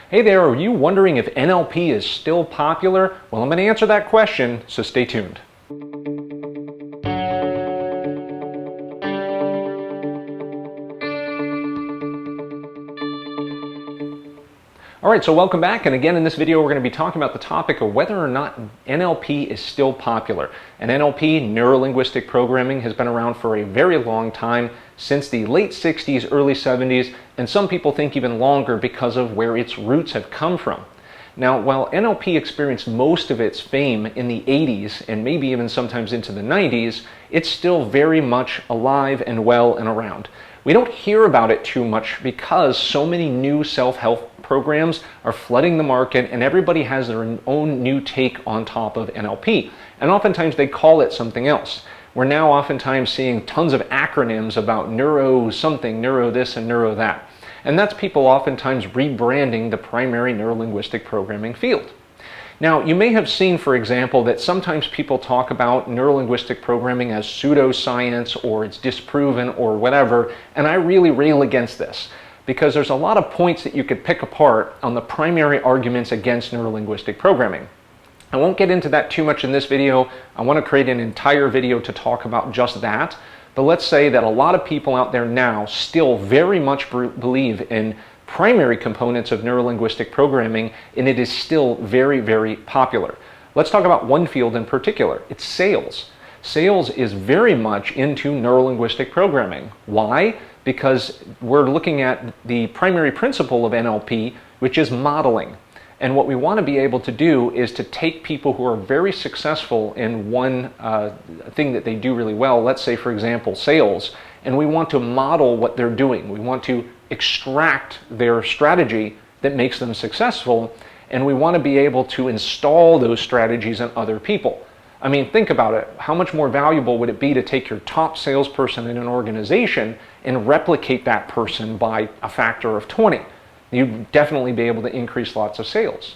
Hey there, are you wondering if NLP is still popular? Well, I'm going to answer that question, so stay tuned. Alright, so welcome back, and again in this video we're going to be talking about the topic of whether or not NLP is still popular. And NLP, Neuro-Linguistic Programming, has been around for a very long time, since the late 60s, early 70s, and some people think even longer because of where its roots have come from. Now, while NLP experienced most of its fame in the 80s, and maybe even sometimes into the 90s, it's still very much alive and well and around. We don't hear about it too much because so many new self-help programs are flooding the market and everybody has their own new take on top of NLP. And oftentimes they call it something else. We're now oftentimes seeing tons of acronyms about neuro something, neuro this and neuro that. And that's people oftentimes rebranding the primary neuro-linguistic programming field. Now, you may have seen, for example, that sometimes people talk about neuro-linguistic programming as pseudoscience or it's disproven or whatever, and I really rail against this because there's a lot of points that you could pick apart on the primary arguments against neuro-linguistic programming. I won't get into that too much in this video. I want to create an entire video to talk about just that. But let's say that a lot of people out there now still very much believe in primary components of neuro-linguistic programming, and it is still very, very popular. Let's talk about one field in particular. It's sales. Sales is very much into neuro-linguistic programming. Why? Because we're looking at the primary principle of NLP, which is modeling. And what we want to be able to do is to take people who are very successful in one thing that they do really well, let's say for example sales, and we want to model what they're doing. We want to extract their strategy that makes them successful, and we want to be able to install those strategies in other people. I mean, think about it. How much more valuable would it be to take your top salesperson in an organization and replicate that person by a factor of 20? You'd definitely be able to increase lots of sales.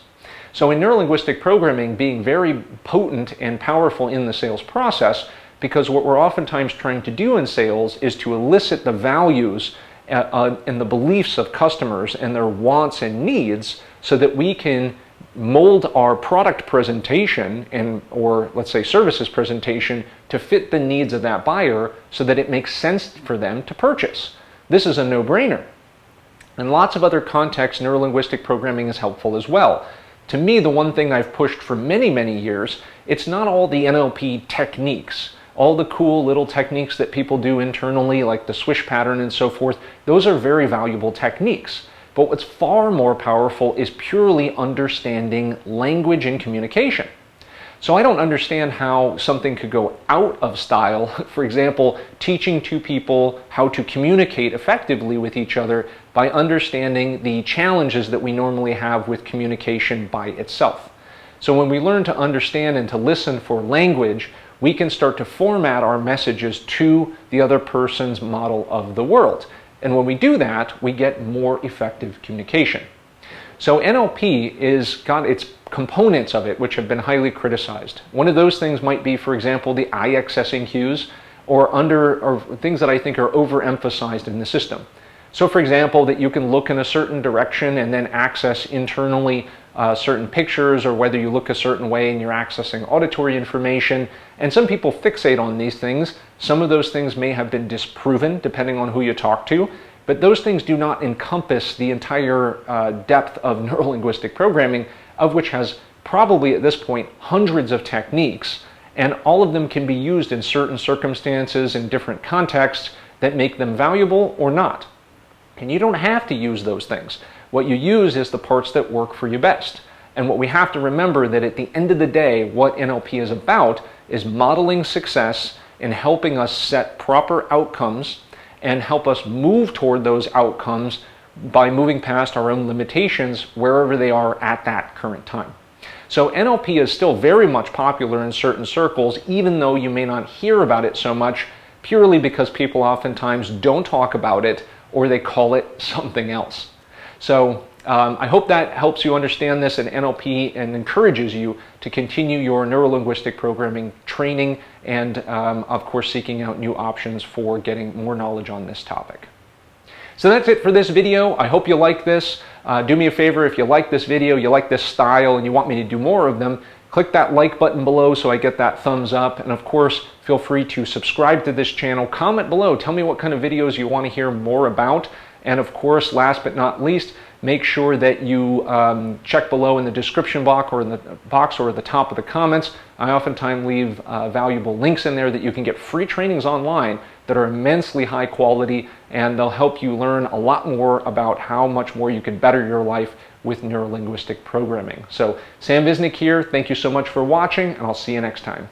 So in neuro-linguistic programming, being very potent and powerful in the sales process, because what we're oftentimes trying to do in sales is to elicit the values and the beliefs of customers and their wants and needs so that we can mold our product presentation or let's say services presentation to fit the needs of that buyer so that it makes sense for them to purchase. This is a no-brainer. In lots of other contexts, neuro-linguistic programming is helpful as well. To me, the one thing I've pushed for many, many years, it's not all the NLP techniques, all the cool little techniques that people do internally, like the swish pattern and so forth. Those are very valuable techniques. But what's far more powerful is purely understanding language and communication. So I don't understand how something could go out of style. For example, teaching two people how to communicate effectively with each other by understanding the challenges that we normally have with communication by itself. So when we learn to understand and to listen for language, we can start to format our messages to the other person's model of the world. And when we do that, we get more effective communication. So NLP is got its components of it which have been highly criticized. One of those things might be, for example, the eye accessing cues or things that I think are overemphasized in the system. So for example, that you can look in a certain direction and then access internally certain pictures, or whether you look a certain way and you're accessing auditory information. And some people fixate on these things. Some of those things may have been disproven depending on who you talk to. But those things do not encompass the entire depth of neuro-linguistic programming, of which has probably at this point hundreds of techniques, and all of them can be used in certain circumstances in different contexts that make them valuable or not. And you don't have to use those things. What you use is the parts that work for you best. And what we have to remember that at the end of the day, what NLP is about is modeling success and helping us set proper outcomes and help us move toward those outcomes by moving past our own limitations wherever they are at that current time. So NLP is still very much popular in certain circles, even though you may not hear about it so much, purely because people oftentimes don't talk about it or they call it something else. So I hope that helps you understand this in NLP and encourages you to continue your neuro-linguistic programming training and, of course, seeking out new options for getting more knowledge on this topic. So that's it for this video. I hope you like this. Do me a favor, if you like this video, you like this style, and you want me to do more of them, click that like button below so I get that thumbs up. And of course, feel free to subscribe to this channel. Comment below. Tell me what kind of videos you want to hear more about. And of course, last but not least, make sure that you check below in the description box or at the top of the comments. I oftentimes leave valuable links in there that you can get free trainings online that are immensely high quality, and they'll help you learn a lot more about how much more you can better your life with neuro-linguistic programming. So Sam Visnick here. Thank you so much for watching, and I'll see you next time.